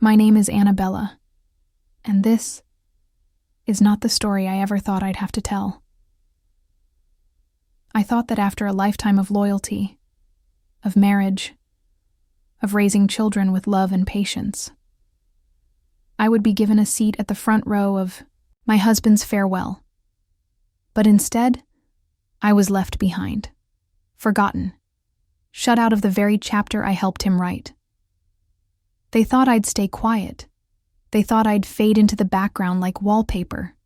My name is Annabella, and this is not the story I ever thought I'd have to tell. I thought that after a lifetime of loyalty, of marriage, of raising children with love and patience, I would be given a seat at the front row of my husband's farewell. But instead, I was left behind, forgotten, shut out of the very chapter I helped him write. They thought I'd stay quiet. They thought I'd fade into the background like wallpaper.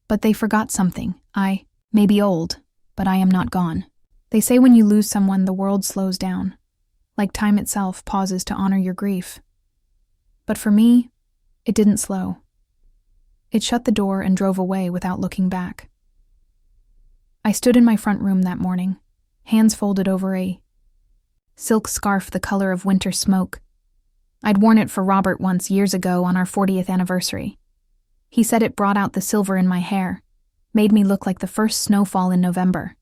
But they forgot something. I may be old, but I am not gone. They say when you lose someone, the world slows down, like time itself pauses to honor your grief. But for me, it didn't slow. It shut the door and drove away without looking back. I stood in my front room that morning, hands folded over a silk scarf the color of winter smoke. I'd worn it for Robert once years ago on our 40th anniversary. He said it brought out the silver in my hair, made me look like the first snowfall in November.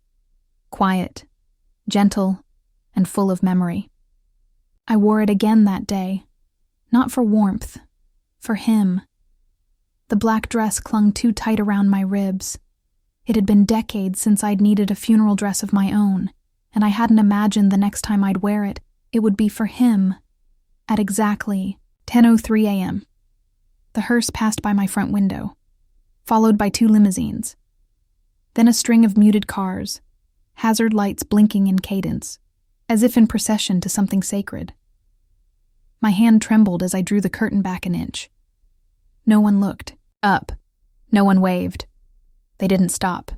Quiet, gentle, and full of memory. I wore it again that day, not for warmth, for him. The black dress clung too tight around my ribs. It had been decades since I'd needed a funeral dress of my own, and I hadn't imagined the next time I'd wear it, it would be for him. At exactly 10:03 a.m., the hearse passed by my front window, followed by 2 limousines. Then a string of muted cars, hazard lights blinking in cadence, as if in procession to something sacred. My hand trembled as I drew the curtain back an inch. No one looked up. No one waved. They didn't stop.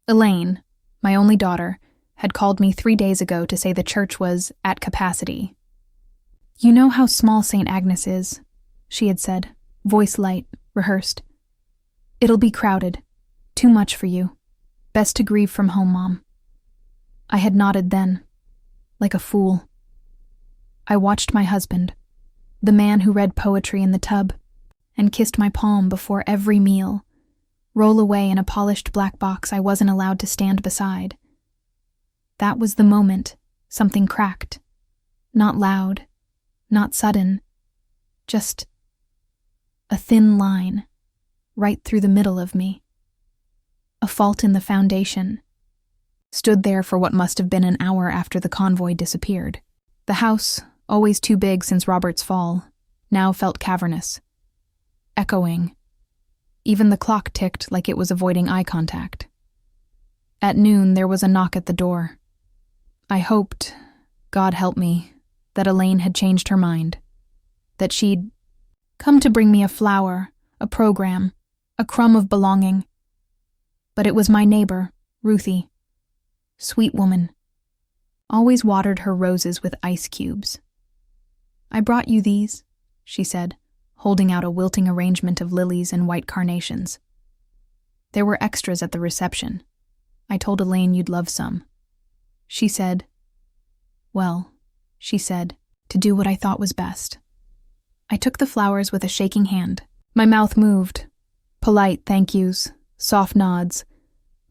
Elaine, my only daughter, had called me 3 days ago to say the church was at capacity. "You know how small St. Agnes is," she had said, voice light, rehearsed. "It'll be crowded. Too much for you. Best to grieve from home, Mom." I had nodded then, like a fool. I watched my husband, the man who read poetry in the tub and kissed my palm before every meal, roll away in a polished black box I wasn't allowed to stand beside. That was the moment something cracked. Not loud, not sudden, just a thin line right through the middle of me. A fault in the foundation. Stood there for what must have been an hour after the convoy disappeared. The house, always too big since Robert's fall, now felt cavernous, echoing. Even the clock ticked like it was avoiding eye contact. At noon, there was a knock at the door. I hoped, God help me, that Elaine had changed her mind, that she'd come to bring me a flower, a program, a crumb of belonging. But it was my neighbor, Ruthie. Sweet woman. Always watered her roses with ice cubes. "I brought you these," she said, holding out a wilting arrangement of lilies and white carnations. "There were extras at the reception. I told Elaine you'd love some." She said, to do what I thought was best. I took the flowers with a shaking hand. My mouth moved. Polite thank yous, soft nods,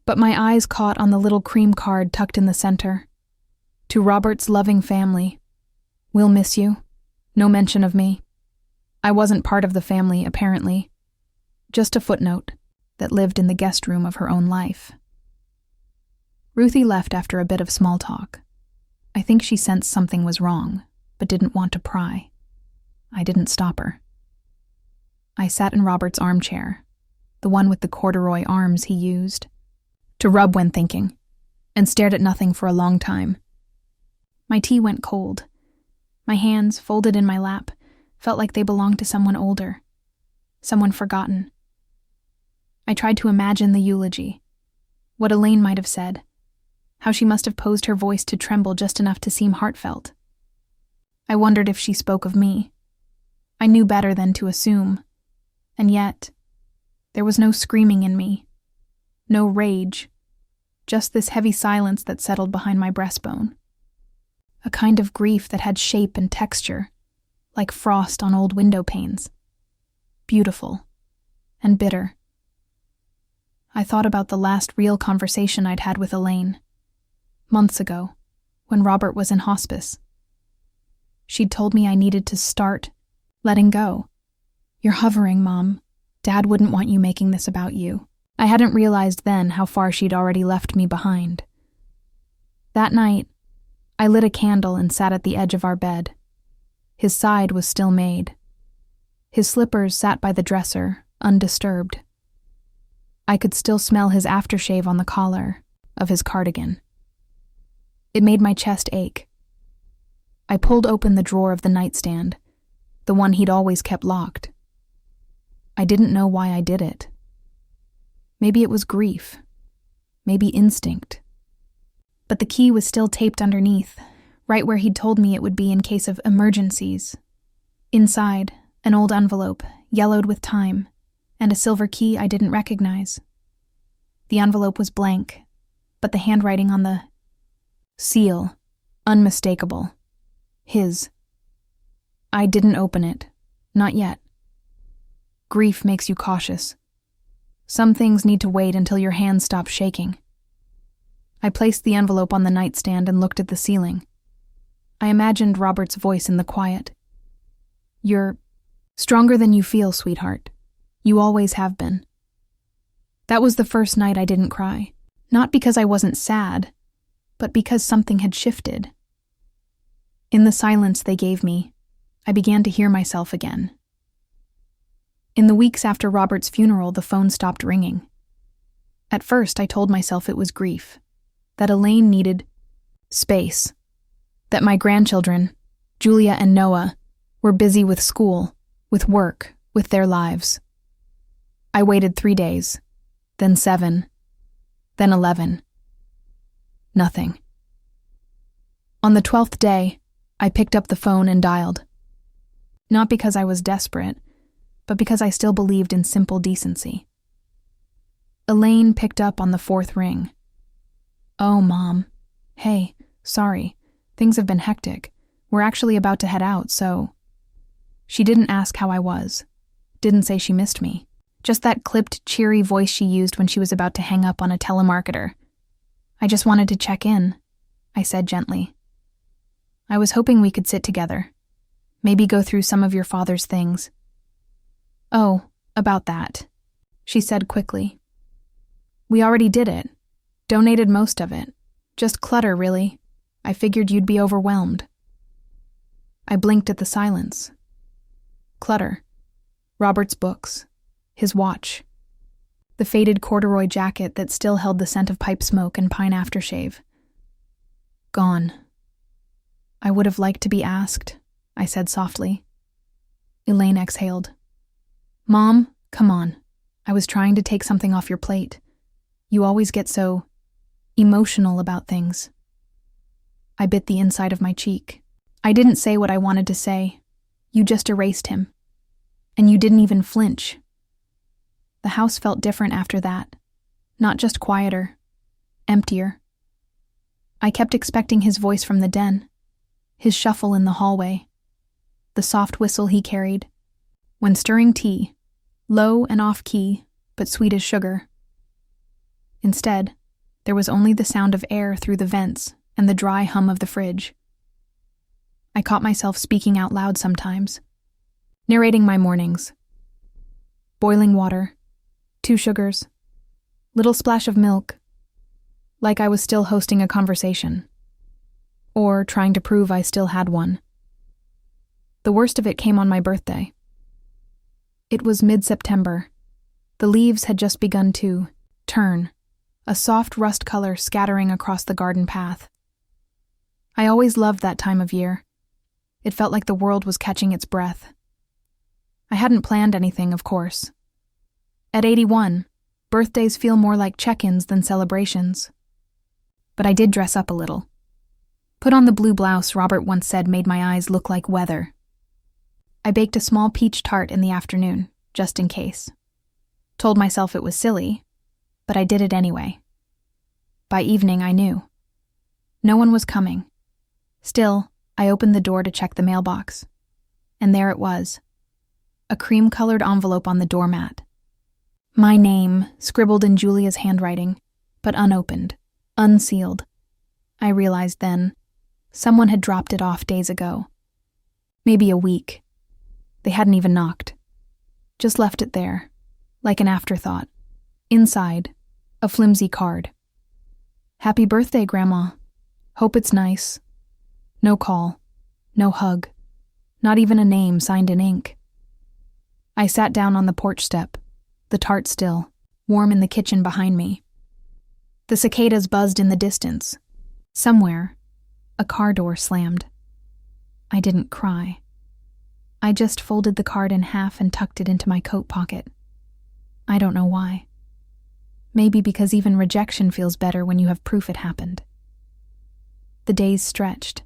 but my eyes caught on the little cream card tucked in the center. "To Robert's loving family. We'll miss you. No mention of me." I wasn't part of the family, apparently. Just a footnote that lived in the guest room of her own life. Ruthie left after a bit of small talk. I think she sensed something was wrong, but didn't want to pry. I didn't stop her. I sat in Robert's armchair, the one with the corduroy arms he used to rub when thinking, and stared at nothing for a long time. My tea went cold. My hands, folded in my lap, felt like they belonged to someone older, someone forgotten. I tried to imagine the eulogy, what Elaine might have said, how she must have posed her voice to tremble just enough to seem heartfelt. I wondered if she spoke of me. I knew better than to assume, and yet there was no screaming in me, no rage, just this heavy silence that settled behind my breastbone. A kind of grief that had shape and texture, like frost on old window panes. Beautiful and bitter. I thought about the last real conversation I'd had with Elaine, months ago, when Robert was in hospice. She'd told me I needed to start letting go. You're hovering, Mom. Dad wouldn't want you making this about you. I hadn't realized then how far she'd already left me behind. That night, I lit a candle and sat at the edge of our bed. His side was still made. His slippers sat by the dresser, undisturbed. I could still smell his aftershave on the collar of his cardigan. It made my chest ache. I pulled open the drawer of the nightstand, the one he'd always kept locked. I didn't know why I did it. Maybe it was grief. Maybe instinct. But the key was still taped underneath, right where he'd told me it would be in case of emergencies. Inside, an old envelope, yellowed with time, and a silver key I didn't recognize. The envelope was blank, but the handwriting on the seal, unmistakable. His. I didn't open it. Not yet. Grief makes you cautious. Some things need to wait until your hands stop shaking. I placed the envelope on the nightstand and looked at the ceiling. I imagined Robert's voice in the quiet. You're stronger than you feel, sweetheart. You always have been. That was the first night I didn't cry. Not because I wasn't sad, but because something had shifted. In the silence they gave me, I began to hear myself again. In the weeks after Robert's funeral, the phone stopped ringing. At first, I told myself it was grief, that Elaine needed space, that my grandchildren, Julia and Noah, were busy with school, with work, with their lives. I waited 3 days, then 7, then 11. Nothing. On the 12th day, I picked up the phone and dialed. Not because I was desperate, but because I still believed in simple decency. Elaine picked up on the 4th ring. Oh, Mom. Hey, sorry. Things have been hectic. We're actually about to head out, so... She didn't ask how I was. Didn't say she missed me. Just that clipped, cheery voice she used when she was about to hang up on a telemarketer. I just wanted to check in, I said gently. I was hoping we could sit together. Maybe go through some of your father's things. Oh, about that, she said quickly. We already did it. Donated most of it. Just clutter, really. I figured you'd be overwhelmed. I blinked at the silence. Clutter. Robert's books. His watch. The faded corduroy jacket that still held the scent of pipe smoke and pine aftershave. Gone. I would have liked to be asked, I said softly. Elaine exhaled. Mom, come on. I was trying to take something off your plate. You always get so emotional about things. I bit the inside of my cheek. I didn't say what I wanted to say. You just erased him. And you didn't even flinch. The house felt different after that. Not just quieter. Emptier. I kept expecting his voice from the den. His shuffle in the hallway. The soft whistle he carried. When stirring tea. Low and off-key, but sweet as sugar. Instead, there was only the sound of air through the vents and the dry hum of the fridge. I caught myself speaking out loud sometimes, narrating my mornings. Boiling water, 2 sugars, little splash of milk, like I was still hosting a conversation, or trying to prove I still had one. The worst of it came on my birthday. It was mid-September. The leaves had just begun to turn, a soft rust color scattering across the garden path. I always loved that time of year. It felt like the world was catching its breath. I hadn't planned anything, of course. At 81, birthdays feel more like check-ins than celebrations. But I did dress up a little. Put on the blue blouse Robert once said made my eyes look like weather. I baked a small peach tart in the afternoon, just in case. Told myself it was silly, but I did it anyway. By evening, I knew. No one was coming. Still, I opened the door to check the mailbox. And there it was. A cream-colored envelope on the doormat. My name, scribbled in Julia's handwriting, but unopened, unsealed. I realized then, someone had dropped it off days ago. Maybe a week. They hadn't even knocked. Just left it there, like an afterthought. Inside, a flimsy card. "Happy birthday, Grandma. Hope it's nice." No call, no hug, not even a name signed in ink. I sat down on the porch step, the tart still, warm in the kitchen behind me. The cicadas buzzed in the distance. Somewhere, a car door slammed. I didn't cry. I just folded the card in half and tucked it into my coat pocket. I don't know why. Maybe because even rejection feels better when you have proof it happened. The days stretched.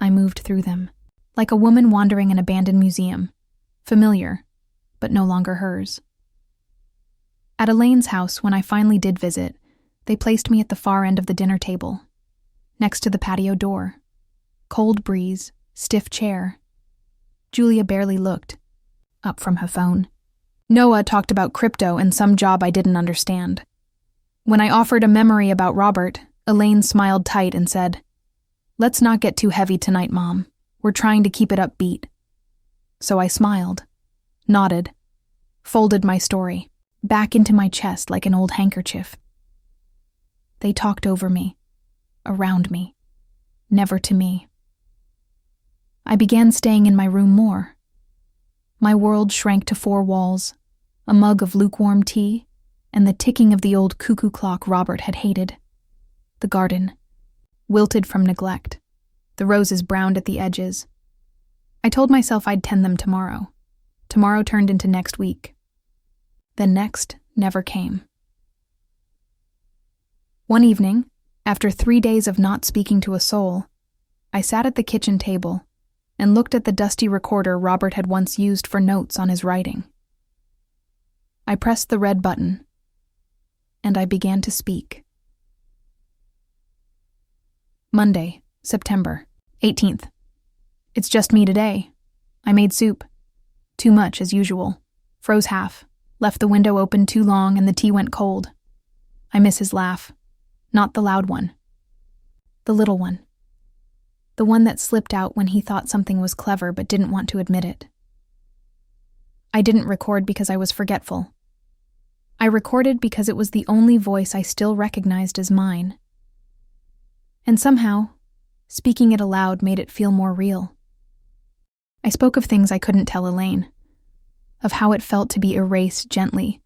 I moved through them, like a woman wandering an abandoned museum, familiar, but no longer hers. At Elaine's house, when I finally did visit, they placed me at the far end of the dinner table, next to the patio door. Cold breeze, stiff chair. Julia barely looked, up from her phone. Noah talked about crypto and some job I didn't understand. When I offered a memory about Robert, Elaine smiled tight and said, "Let's not get too heavy tonight, Mom. We're trying to keep it upbeat." So I smiled, nodded, folded my story, back into my chest like an old handkerchief. They talked over me, around me, never to me. I began staying in my room more. My world shrank to 4 walls, a mug of lukewarm tea, and the ticking of the old cuckoo clock Robert had hated. The garden, wilted from neglect, the roses browned at the edges. I told myself I'd tend them tomorrow. Tomorrow turned into next week. Then next never came. One evening, after 3 days of not speaking to a soul, I sat at the kitchen table and looked at the dusty recorder Robert had once used for notes on his writing. I pressed the red button, and I began to speak. Monday, September 18th. It's just me today. I made soup. Too much, as usual. Froze half. Left the window open too long and the tea went cold. I miss his laugh. Not the loud one. The little one. The one that slipped out when he thought something was clever but didn't want to admit it. I didn't record because I was forgetful. I recorded because it was the only voice I still recognized as mine. And somehow, speaking it aloud made it feel more real. I spoke of things I couldn't tell Elaine, of how it felt to be erased gently,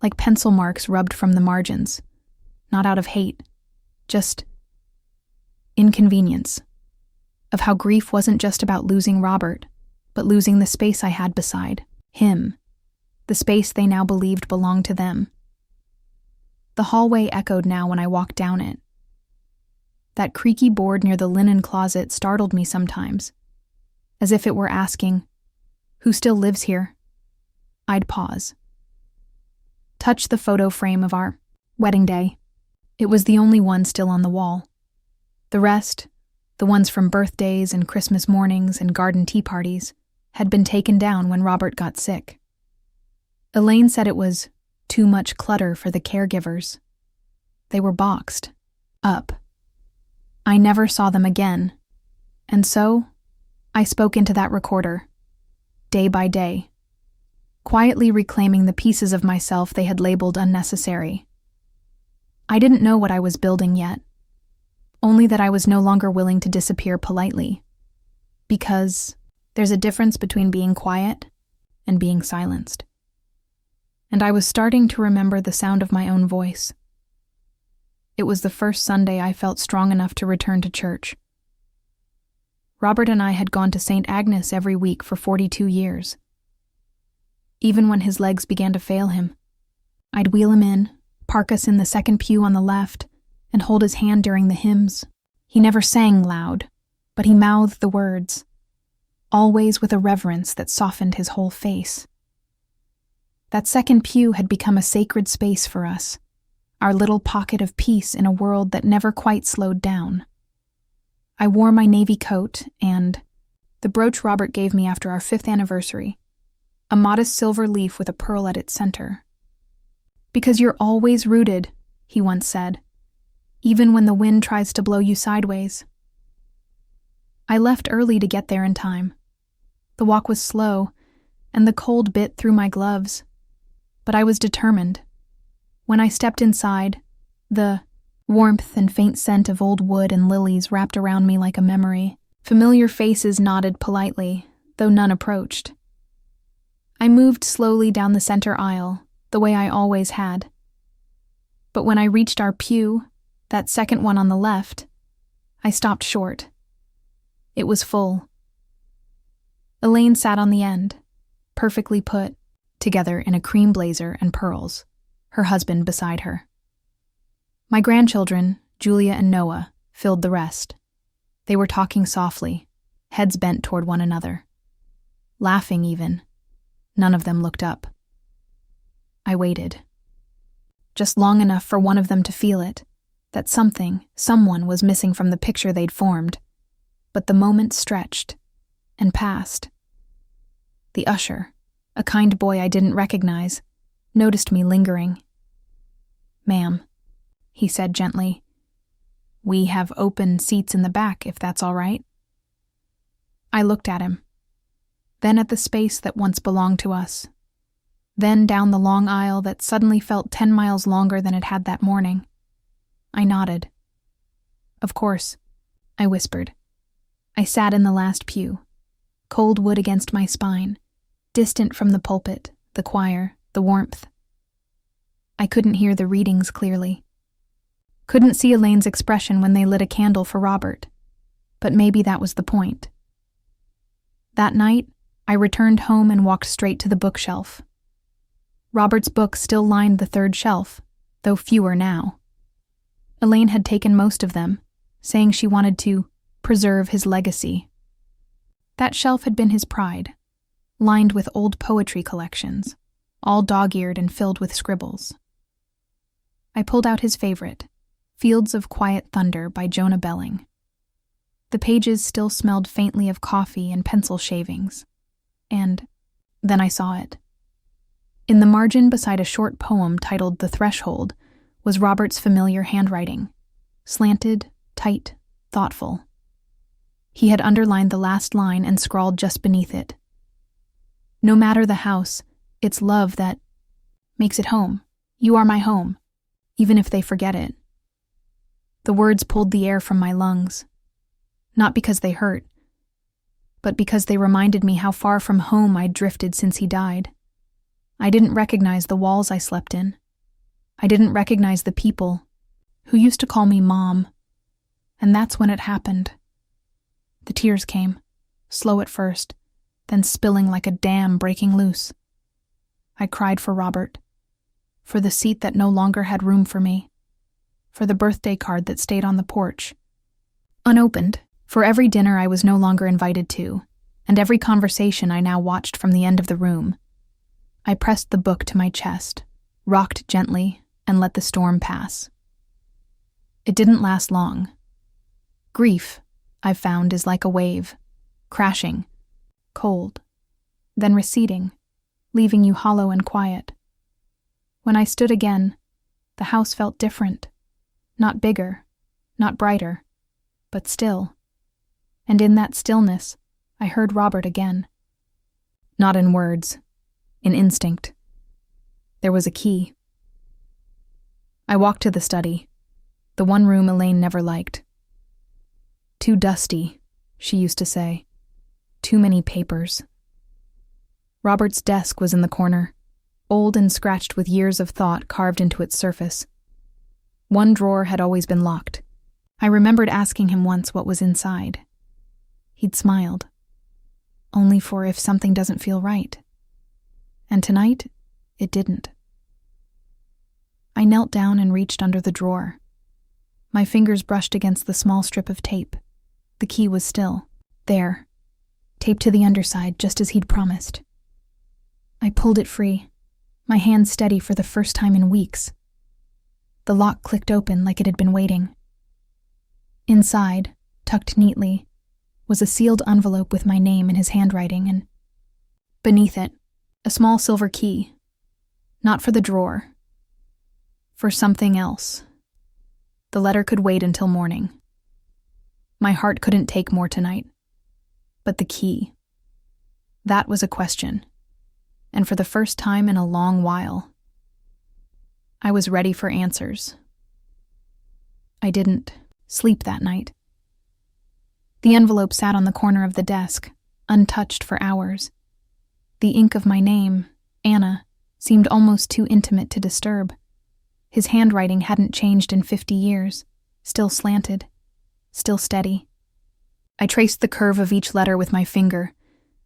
like pencil marks rubbed from the margins, not out of hate, just inconvenience, of how grief wasn't just about losing Robert, but losing the space I had beside him, the space they now believed belonged to them. The hallway echoed now when I walked down it. That creaky board near the linen closet startled me sometimes, as if it were asking, "Who still lives here?" I'd pause. Touch the photo frame of our wedding day. It was the only one still on the wall. The rest, the ones from birthdays and Christmas mornings and garden tea parties, had been taken down when Robert got sick. Elaine said it was too much clutter for the caregivers. They were boxed, up. I never saw them again, and so I spoke into that recorder, day by day, quietly reclaiming the pieces of myself they had labeled unnecessary. I didn't know what I was building yet, only that I was no longer willing to disappear politely, because there's a difference between being quiet and being silenced. And I was starting to remember the sound of my own voice. It was the first Sunday I felt strong enough to return to church. Robert and I had gone to St. Agnes every week for 42 years. Even when his legs began to fail him, I'd wheel him in, park us in the second pew on the left, and hold his hand during the hymns. He never sang loud, but he mouthed the words, always with a reverence that softened his whole face. That second pew had become a sacred space for us, our little pocket of peace in a world that never quite slowed down. I wore my navy coat and the brooch Robert gave me after our 5th anniversary, a modest silver leaf with a pearl at its center. "Because you're always rooted," he once said, "even when the wind tries to blow you sideways." I left early to get there in time. The walk was slow, and the cold bit through my gloves. But I was determined. When I stepped inside, the warmth and faint scent of old wood and lilies wrapped around me like a memory. Familiar faces nodded politely, though none approached. I moved slowly down the center aisle, the way I always had. But when I reached our pew, that second one on the left, I stopped short. It was full. Elaine sat on the end, perfectly put, together in a cream blazer and pearls, her husband beside her. My grandchildren, Julia and Noah, filled the rest. They were talking softly, heads bent toward one another. Laughing even. None of them looked up. I waited. Just long enough for one of them to feel it, that someone was missing from the picture they'd formed. But the moment stretched and passed. The usher, a kind boy I didn't recognize, noticed me lingering. "Ma'am," he said gently, "we have open seats in the back, if that's all right." I looked at him, then at the space that once belonged to us, then down the long aisle that suddenly felt 10 miles longer than it had that morning. I nodded. "Of course," I whispered. I sat in the last pew, cold wood against my spine, distant from the pulpit, the choir, the warmth. I couldn't hear the readings clearly. Couldn't see Elaine's expression when they lit a candle for Robert, but maybe that was the point. That night, I returned home and walked straight to the bookshelf. Robert's books still lined the third shelf, though fewer now. Elaine had taken most of them, saying she wanted to preserve his legacy. That shelf had been his pride, lined with old poetry collections, all dog-eared and filled with scribbles. I pulled out his favorite, Fields of Quiet Thunder by Jonah Belling. The pages still smelled faintly of coffee and pencil shavings. And then I saw it. In the margin beside a short poem titled The Threshold was Robert's familiar handwriting, slanted, tight, thoughtful. He had underlined the last line and scrawled just beneath it, "No matter the house, it's love that makes it home. You are my home, even if they forget it." The words pulled the air from my lungs, not because they hurt, but because they reminded me how far from home I'd drifted since he died. I didn't recognize the walls I slept in. I didn't recognize the people who used to call me Mom. And that's when it happened. The tears came, slow at first, then spilling like a dam breaking loose. I cried for Robert, for the seat that no longer had room for me, for the birthday card that stayed on the porch, unopened, for every dinner I was no longer invited to, and every conversation I now watched from the end of the room. I pressed the book to my chest, rocked gently, and let the storm pass. It didn't last long. Grief, I've found, is like a wave, crashing, cold, then receding, leaving you hollow and quiet. When I stood again, the house felt different, not bigger, not brighter, but still. And in that stillness, I heard Robert again. Not in words, in instinct. There was a key. I walked to the study, the one room Elaine never liked. "Too dusty," she used to say. "Too many papers." Robert's desk was in the corner, old and scratched with years of thought carved into its surface. One drawer had always been locked. I remembered asking him once what was inside. He'd smiled. Only for if something doesn't feel right. And tonight, it didn't. I knelt down and reached under the drawer. My fingers brushed against the small strip of tape. The key was still there, taped to the underside just as he'd promised. I pulled it free, my hand steady for the first time in weeks. The lock clicked open like it had been waiting. Inside, tucked neatly, was a sealed envelope with my name in his handwriting, and beneath it, a small silver key. Not for the drawer. For something else. The letter could wait until morning. My heart couldn't take more tonight. But the key. That was a question. and for the first time in a long while, I was ready for answers. I didn't sleep that night. The envelope sat on the corner of the desk, untouched for hours. The ink of my name, Anna, seemed almost too intimate to disturb. His handwriting hadn't changed in 50 years, still slanted, still steady. I traced the curve of each letter with my finger,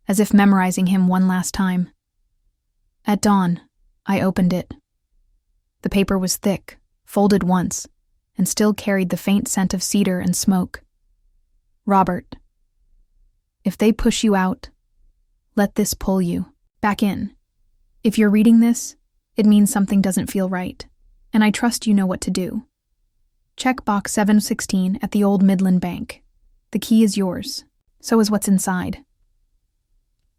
as if memorizing him one last time. At dawn, I opened it. The paper was thick, folded once, and still carried the faint scent of cedar and smoke. Robert, if they push you out, let this pull you back in. If you're reading this, it means something doesn't feel right, and I trust you know what to do. Check box 716 at the old Midland Bank. The key is yours. So is what's inside.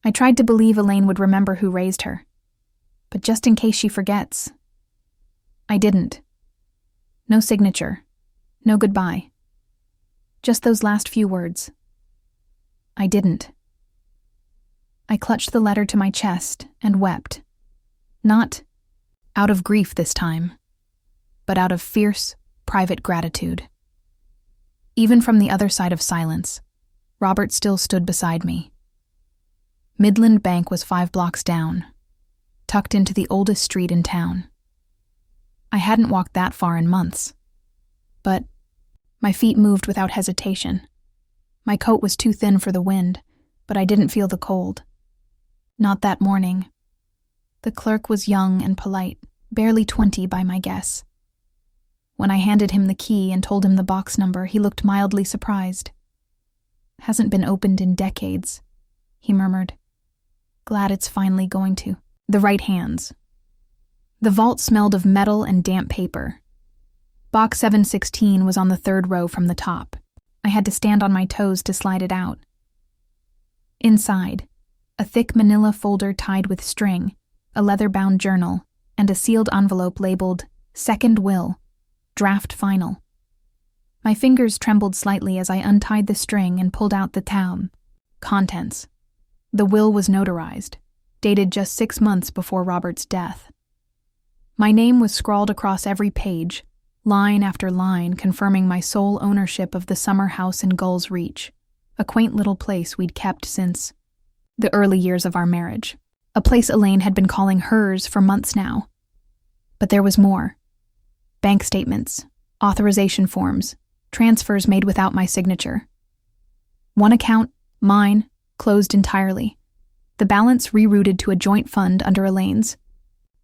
I tried to believe Elaine would remember who raised her, but just in case she forgets. I didn't. No signature. No goodbye. Just those last few words. I didn't. I clutched the letter to my chest and wept. Not out of grief this time, but out of fierce, private gratitude. Even from the other side of silence, Robert still stood beside me. Midland Bank was 5 blocks down, tucked into the oldest street in town. I hadn't walked that far in months, but my feet moved without hesitation. My coat was too thin for the wind, but I didn't feel the cold. Not that morning. The clerk was young and polite, barely 20 by my guess. When I handed him the key and told him the box number, he looked mildly surprised. Hasn't been opened in decades, he murmured. Glad it's finally going to. The right hands. The vault smelled of metal and damp paper. Box 716 was on the 3rd row from the top. I had to stand on my toes to slide it out. Inside, a thick manila folder tied with string, a leather-bound journal, and a sealed envelope labeled Second Will, Draft Final. My fingers trembled slightly as I untied the string and pulled out the tab. Contents. The will was notarized, dated just 6 months before Robert's death. My name was scrawled across every page, line after line confirming my sole ownership of the summer house in Gull's Reach, a quaint little place we'd kept since the early years of our marriage, a place Elaine had been calling hers for months now. But there was more. Bank statements, authorization forms, transfers made without my signature. One account, mine, closed entirely. The balance rerouted to a joint fund under Elaine's.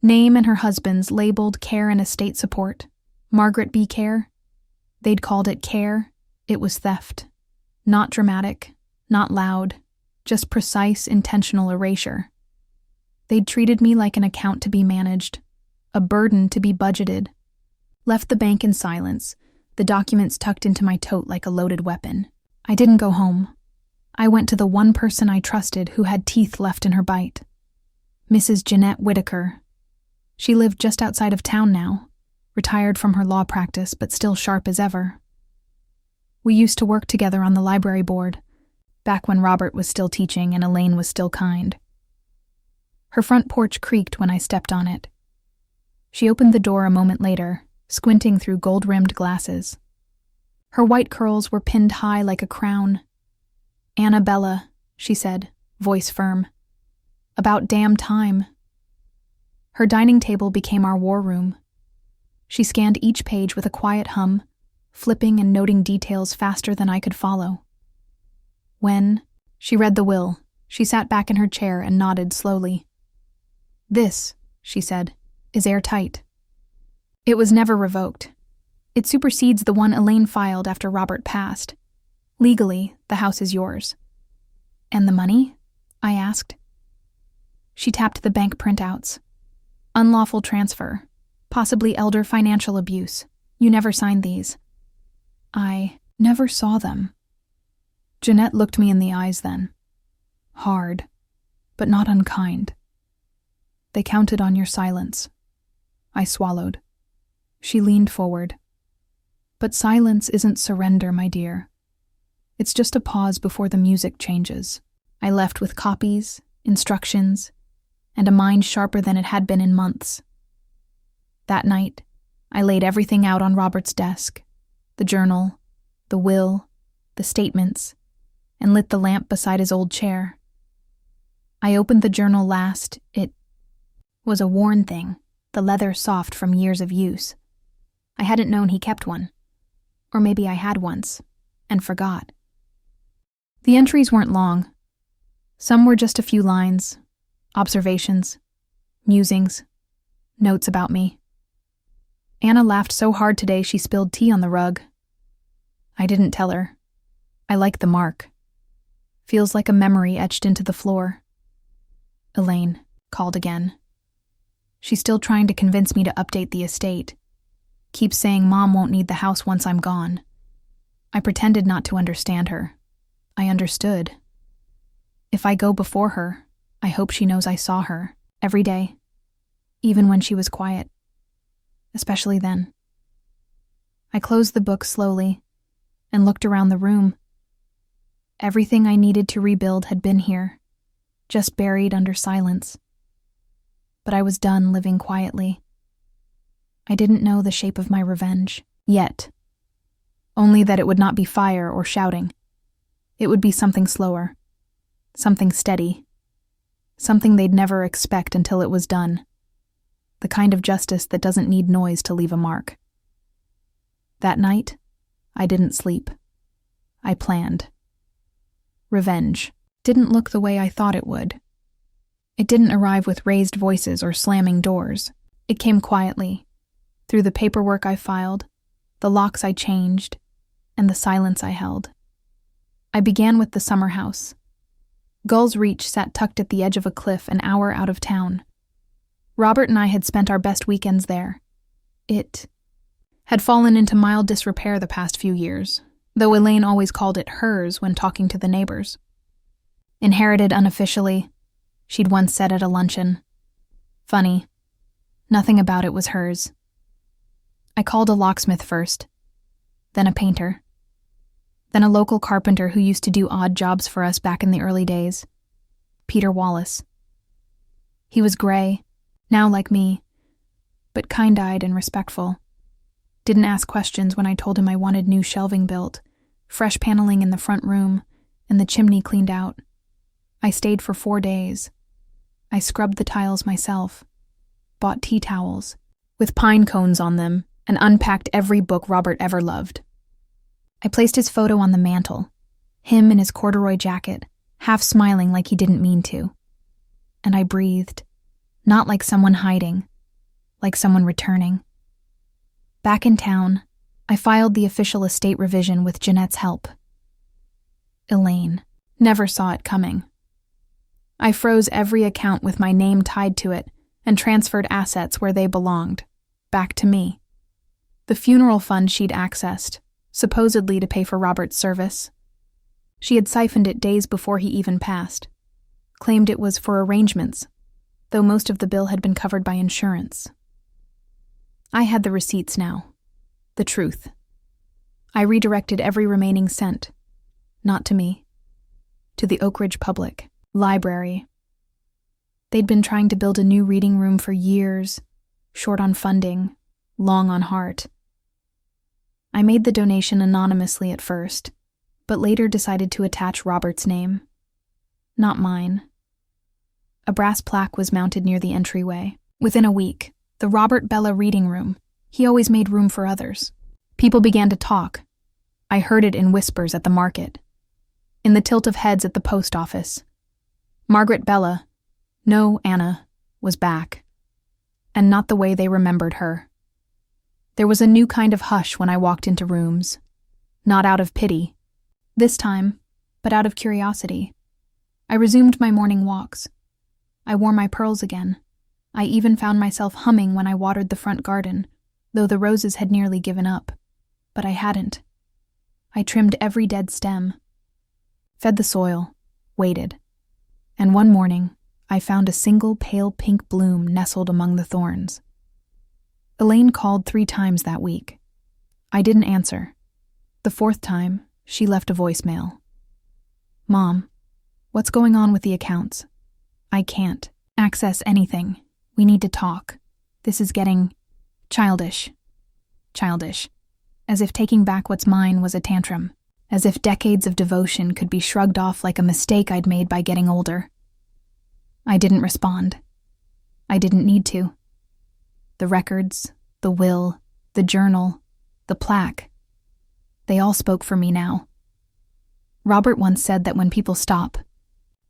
Name and her husband's labeled Care and Estate Support. Margaret B. Care. They'd called it care. It was theft. Not dramatic, not loud, just precise, intentional erasure. They'd treated me like an account to be managed, a burden to be budgeted. Left the bank in silence, the documents tucked into my tote like a loaded weapon. I didn't go home. I went to the one person I trusted who had teeth left in her bite. Mrs. Jeanette Whitaker. She lived just outside of town now, retired from her law practice but still sharp as ever. We used to work together on the library board, back when Robert was still teaching and Elaine was still kind. Her front porch creaked when I stepped on it. She opened the door a moment later, squinting through gold-rimmed glasses. Her white curls were pinned high like a crown. "Annabella," she said, voice firm. "About damn time." Her dining table became our war room. She scanned each page with a quiet hum, flipping and noting details faster than I could follow. When she read the will, she sat back in her chair and nodded slowly. "This," she said, "is airtight. It was never revoked. It supersedes the one Elaine filed after Robert passed. Legally, the house is yours." "And the money?" I asked. She tapped the bank printouts. "Unlawful transfer. Possibly elder financial abuse. You never signed these." "I never saw them." Jeanette looked me in the eyes then. Hard, but not unkind. "They counted on your silence." I swallowed. She leaned forward. "But silence isn't surrender, my dear. It's just a pause before the music changes." I left with copies, instructions, and a mind sharper than it had been in months. That night, I laid everything out on Robert's desk, the journal, the will, the statements, and lit the lamp beside his old chair. I opened the journal last. It was a worn thing, the leather soft from years of use. I hadn't known he kept one. Or maybe I had once, and forgot. The entries weren't long. Some were just a few lines, observations, musings, notes about me. Anna laughed so hard today she spilled tea on the rug. I didn't tell her. I like the mark. Feels like a memory etched into the floor. Elaine called again. She's still trying to convince me to update the estate. Keeps saying Mom won't need the house once I'm gone. I pretended not to understand her. I understood. If I go before her, I hope she knows I saw her, every day, even when she was quiet. Especially then. I closed the book slowly and looked around the room. Everything I needed to rebuild had been here, just buried under silence. But I was done living quietly. I didn't know the shape of my revenge, yet. Only that it would not be fire or shouting. It would be something slower, something steady, something they'd never expect until it was done. The kind of justice that doesn't need noise to leave a mark. That night, I didn't sleep. I planned. Revenge didn't look the way I thought it would. It didn't arrive with raised voices or slamming doors. It came quietly, through the paperwork I filed, the locks I changed, and the silence I held. I began with the summer house. Gull's Reach sat tucked at the edge of a cliff an hour out of town. Robert and I had spent our best weekends there. It had fallen into mild disrepair the past few years, though Elaine always called it hers when talking to the neighbors. Inherited unofficially, she'd once said at a luncheon. Funny, nothing about it was hers. I called a locksmith first, then a painter, then a local carpenter who used to do odd jobs for us back in the early days, Peter Wallace. He was gray, now like me, but kind-eyed and respectful. Didn't ask questions when I told him I wanted new shelving built, fresh paneling in the front room, and the chimney cleaned out. I stayed for 4 days. I scrubbed the tiles myself, bought tea towels, with pine cones on them, and unpacked every book Robert ever loved. I placed his photo on the mantel, him in his corduroy jacket, half smiling like he didn't mean to. And I breathed, not like someone hiding, like someone returning. Back in town, I filed the official estate revision with Jeanette's help. Elaine never saw it coming. I froze every account with my name tied to it and transferred assets where they belonged, back to me. The funeral fund she'd accessed, supposedly to pay for Robert's service. She had siphoned it days before he even passed, claimed it was for arrangements, though most of the bill had been covered by insurance. I had the receipts now, the truth. I redirected every remaining cent, not to me, to the Oak Ridge Public Library. They'd been trying to build a new reading room for years, short on funding, long on heart. I made the donation anonymously at first, but later decided to attach Robert's name. Not mine. A brass plaque was mounted near the entryway. Within a week, the Robert Bella reading room. He always made room for others. People began to talk. I heard it in whispers at the market, in the tilt of heads at the post office. Margaret Bella, no Anna, was back, and not the way they remembered her. There was a new kind of hush when I walked into rooms, not out of pity, this time, but out of curiosity. I resumed my morning walks. I wore my pearls again. I even found myself humming when I watered the front garden, though the roses had nearly given up. But I hadn't. I trimmed every dead stem, fed the soil, waited, and one morning I found a single pale pink bloom nestled among the thorns. Elaine called 3 times that week. I didn't answer. The 4th time, she left a voicemail. Mom, what's going on with the accounts? I can't. access anything. We need to talk. This is getting childish. Childish. As if taking back what's mine was a tantrum. As if decades of devotion could be shrugged off like a mistake I'd made by getting older. I didn't respond. I didn't need to. The records, the will, the journal, the plaque. They all spoke for me now. Robert once said that when people stop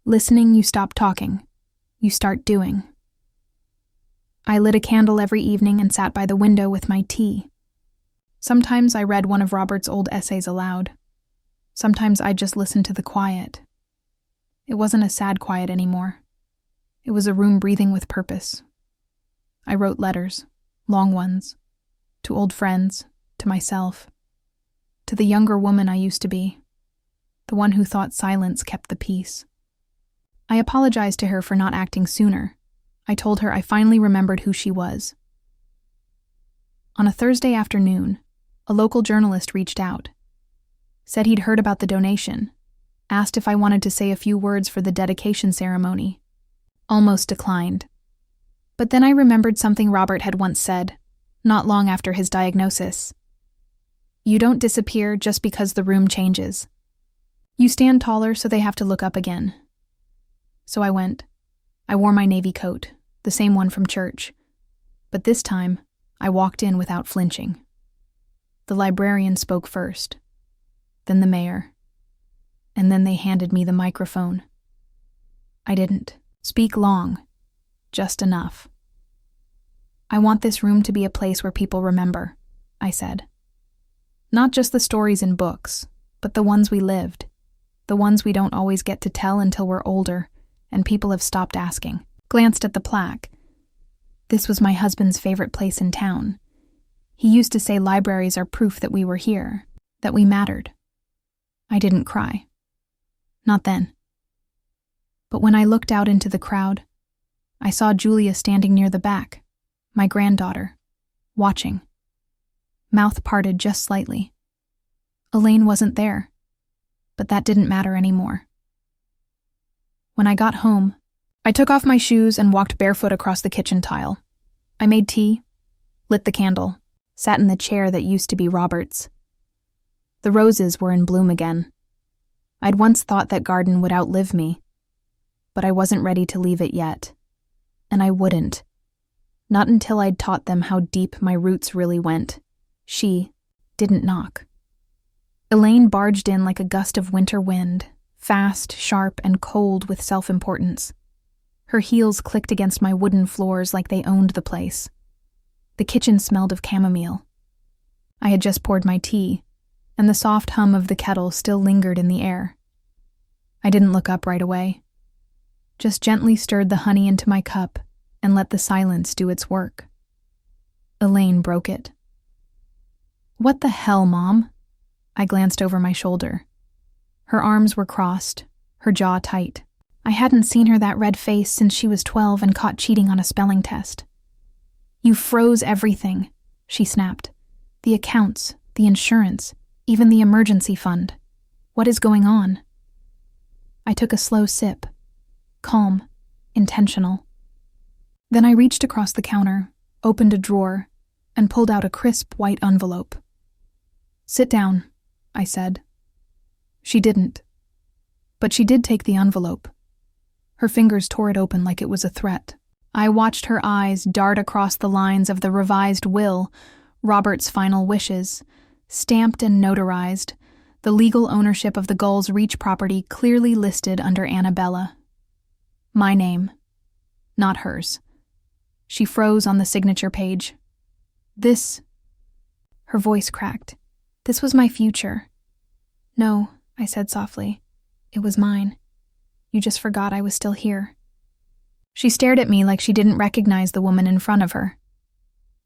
listening, you stop talking. You start doing. I lit a candle every evening and sat by the window with my tea. Sometimes I read one of Robert's old essays aloud. Sometimes I just listened to the quiet. It wasn't a sad quiet anymore. It was a room breathing with purpose. I wrote letters, long ones, to old friends, to myself, to the younger woman I used to be, the one who thought silence kept the peace. I apologized to her for not acting sooner. I told her I finally remembered who she was. On a Thursday afternoon, a local journalist reached out, said he'd heard about the donation, asked if I wanted to say a few words for the dedication ceremony. Almost declined. But then I remembered something Robert had once said, not long after his diagnosis. You don't disappear just because the room changes. You stand taller so they have to look up again. So I went. I wore my navy coat, the same one from church. But this time, I walked in without flinching. The librarian spoke first, then the mayor, and then they handed me the microphone. I didn't speak long, just enough. I want this room to be a place where people remember, I said. Not just the stories in books, but the ones we lived, the ones we don't always get to tell until we're older and people have stopped asking. Glanced at the plaque. This was my husband's favorite place in town. He used to say libraries are proof that we were here, that we mattered. I didn't cry. Not then. But when I looked out into the crowd, I saw Julia standing near the back, my granddaughter, watching. Mouth parted just slightly. Elaine wasn't there, but that didn't matter anymore. When I got home, I took off my shoes and walked barefoot across the kitchen tile. I made tea, lit the candle, sat in the chair that used to be Robert's. The roses were in bloom again. I'd once thought that garden would outlive me, but I wasn't ready to leave it yet. And I wouldn't. Not until I'd taught them how deep my roots really went. She didn't knock. Elaine barged in like a gust of winter wind, fast, sharp, and cold with self-importance. Her heels clicked against my wooden floors like they owned the place. The kitchen smelled of chamomile. I had just poured my tea, and the soft hum of the kettle still lingered in the air. I didn't look up right away. Just gently stirred the honey into my cup and let the silence do its work. Elaine broke it. "What the hell, Mom?" I glanced over my shoulder. Her arms were crossed, her jaw tight. I hadn't seen her that red face since she was 12 and caught cheating on a spelling test. "You froze everything," she snapped. "The accounts, the insurance, even the emergency fund. What is going on?" I took a slow sip. Calm, intentional. Then I reached across the counter, opened a drawer, and pulled out a crisp white envelope. "Sit down," I said. She didn't. But she did take the envelope. Her fingers tore it open like it was a threat. I watched her eyes dart across the lines of the revised will, Robert's final wishes, stamped and notarized, the legal ownership of the Gulls Reach property clearly listed under Annabella. My name, not hers. She froze on the signature page. "This..." Her voice cracked. "This was my future." "No," I said softly. "It was mine. You just forgot I was still here." She stared at me like she didn't recognize the woman in front of her.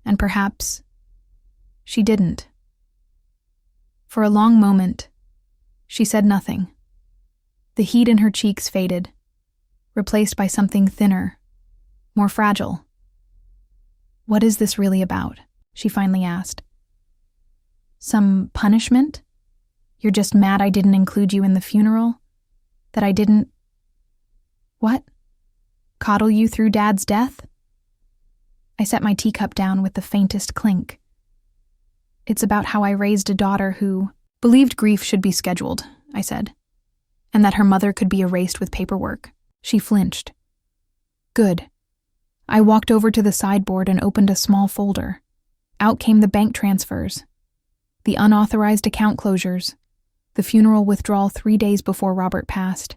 And perhaps she didn't. For a long moment, she said nothing. The heat in her cheeks faded, replaced by something thinner, more fragile. "What is this really about?" she finally asked. "Some punishment? You're just mad I didn't include you in the funeral? That I didn't..." "What?" Coddle you through Dad's death? I set my teacup down with the faintest clink. It's about how I raised a daughter who believed grief should be scheduled, I said, and that her mother could be erased with paperwork. She flinched. Good. I walked over to the sideboard and opened a small folder. Out came the bank transfers, the unauthorized account closures, the funeral withdrawal 3 days before Robert passed.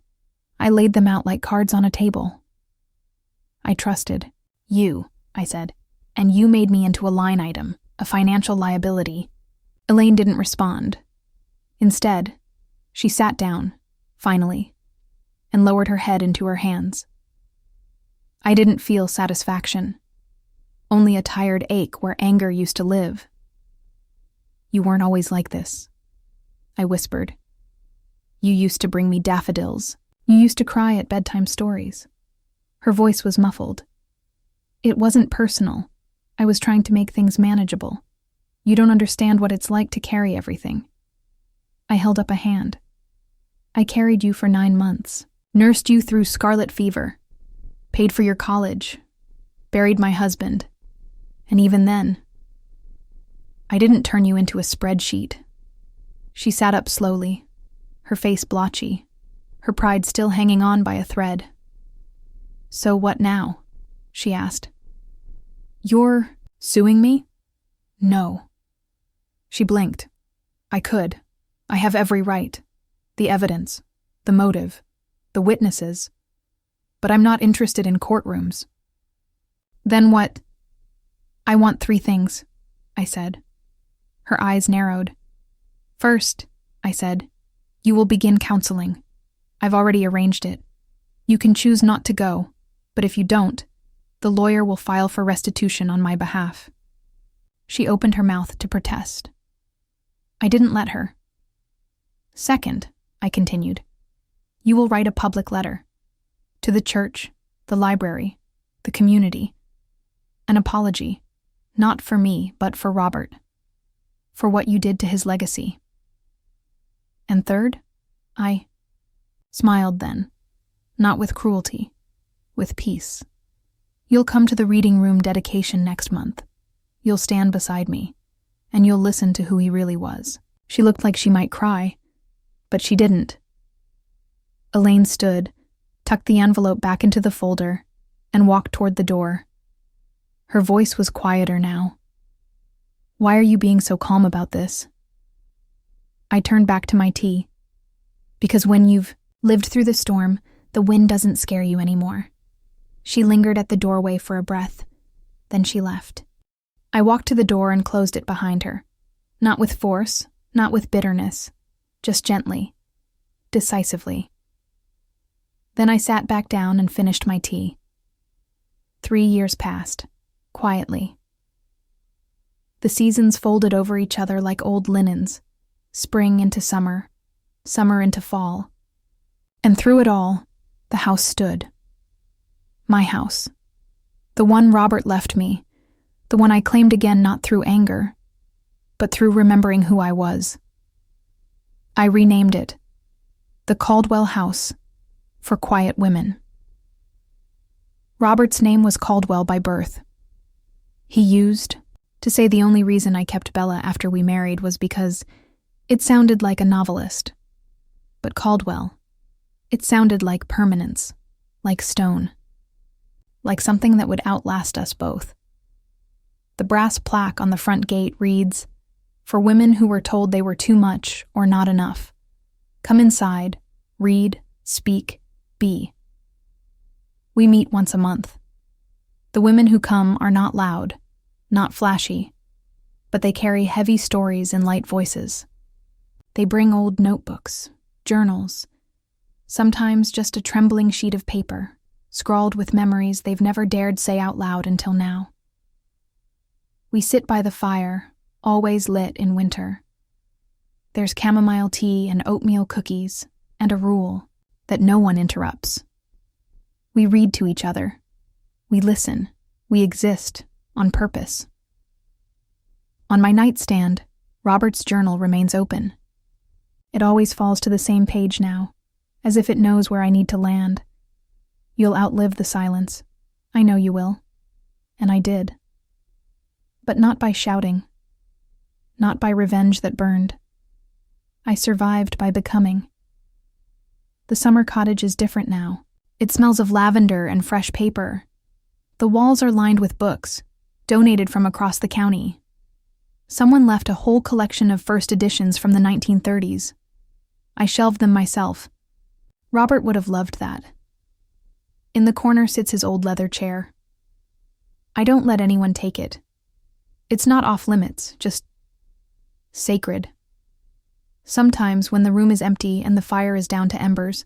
I laid them out like cards on a table. I trusted you, I said, and you made me into a line item, a financial liability. Elaine didn't respond. Instead, she sat down, finally, and lowered her head into her hands. I didn't feel satisfaction, only a tired ache where anger used to live. You weren't always like this, I whispered. You used to bring me daffodils. You used to cry at bedtime stories. Her voice was muffled. It wasn't personal. I was trying to make things manageable. You don't understand what it's like to carry everything. I held up a hand. I carried you for 9 months, nursed you through scarlet fever, paid for your college, buried my husband, and even then, I didn't turn you into a spreadsheet. She sat up slowly, her face blotchy, her pride still hanging on by a thread. So what now? She asked. You're suing me? No. She blinked. I could. I have every right. The evidence, the motive, the witnesses. But I'm not interested in courtrooms. Then what? I want 3 things, I said. Her eyes narrowed. First, I said, you will begin counseling. I've already arranged it. You can choose not to go, but if you don't, the lawyer will file for restitution on my behalf. She opened her mouth to protest. I didn't let her. Second, I continued, you will write a public letter. To the church, the library, the community. An apology, not for me, but for Robert. For what you did to his legacy. And third, I smiled then, not with cruelty, with peace. You'll come to the reading room dedication next month. You'll stand beside me, and you'll listen to who he really was. She looked like she might cry, but she didn't. Elaine stood, tucked the envelope back into the folder, and walked toward the door. Her voice was quieter now. Why are you being so calm about this? I turned back to my tea. Because when you've lived through the storm, the wind doesn't scare you anymore. She lingered at the doorway for a breath. Then she left. I walked to the door and closed it behind her. Not with force, not with bitterness, just gently, decisively. Then I sat back down and finished my tea. 3 years passed, quietly. The seasons folded over each other like old linens, spring into summer, summer into fall. And through it all, the house stood. My house. The one Robert left me, the one I claimed again not through anger, but through remembering who I was. I renamed it, the Caldwell House, for quiet women. Robert's name was Caldwell by birth. He used to say the only reason I kept Bella after we married was because it sounded like a novelist. But Caldwell, it sounded like permanence, like stone, like something that would outlast us both. The brass plaque on the front gate reads, "For women who were told they were too much or not enough. Come inside, read, speak, be." We meet once a month. The women who come are not loud, not flashy, but they carry heavy stories in light voices. They bring old notebooks, journals, sometimes just a trembling sheet of paper, scrawled with memories they've never dared say out loud until now. We sit by the fire, always lit in winter. There's chamomile tea and oatmeal cookies, and a rule that no one interrupts. We read to each other. We listen. We exist, on purpose. On my nightstand, Robert's journal remains open. It always falls to the same page now, as if it knows where I need to land. You'll outlive the silence. I know you will. And I did. But not by shouting. Not by revenge that burned. I survived by becoming. The summer cottage is different now. It smells of lavender and fresh paper. The walls are lined with books, donated from across the county. Someone left a whole collection of first editions from the 1930s. I shelved them myself. Robert would have loved that. In the corner sits his old leather chair. I don't let anyone take it. It's not off limits, just sacred. Sometimes, when the room is empty and the fire is down to embers,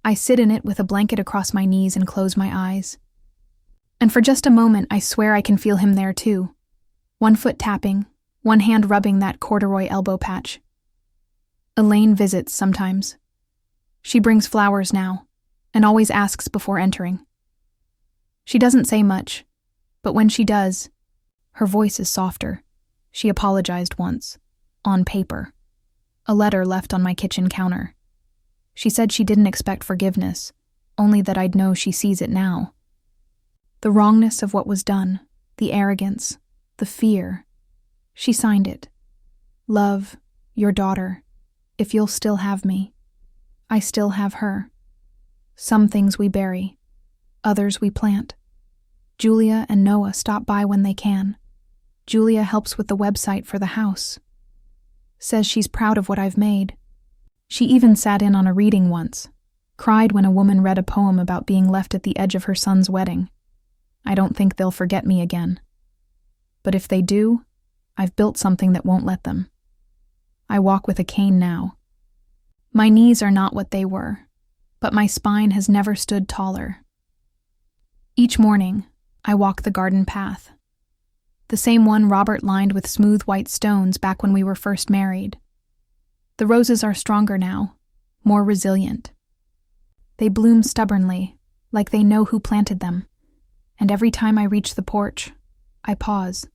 I sit in it with a blanket across my knees and close my eyes. And for just a moment, I swear I can feel him there too. One foot tapping, one hand rubbing that corduroy elbow patch. Elaine visits sometimes. She brings flowers now, and always asks before entering. She doesn't say much, but when she does, her voice is softer. She apologized once, on paper. A letter left on my kitchen counter. She said she didn't expect forgiveness, only that I'd know she sees it now. The wrongness of what was done, the arrogance, the fear. She signed it. Love, your daughter, if you'll still have me. I still have her. Some things we bury, others we plant. Julia and Noah stop by when they can. Julia helps with the website for the house. Says she's proud of what I've made. She even sat in on a reading once, cried when a woman read a poem about being left at the edge of her son's wedding. I don't think they'll forget me again. But if they do, I've built something that won't let them. I walk with a cane now. My knees are not what they were, but my spine has never stood taller. Each morning, I walk the garden path. The same one Robert lined with smooth white stones back when we were first married. The roses are stronger now, more resilient. They bloom stubbornly, like they know who planted them, and every time I reach the porch, I pause.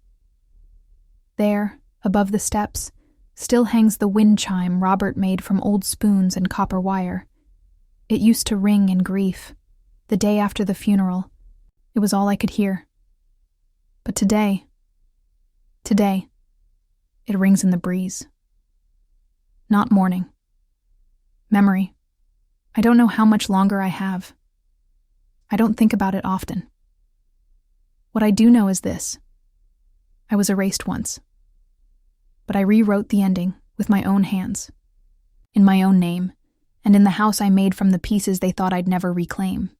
There, above the steps, still hangs the wind chime Robert made from old spoons and copper wire. It used to ring in grief. The day after the funeral, it was all I could hear. But today, it rings in the breeze. Not mourning. Memory. I don't know how much longer I have. I don't think about it often. What I do know is this. I was erased once. But I rewrote the ending with my own hands, in my own name, and in the house I made from the pieces they thought I'd never reclaim.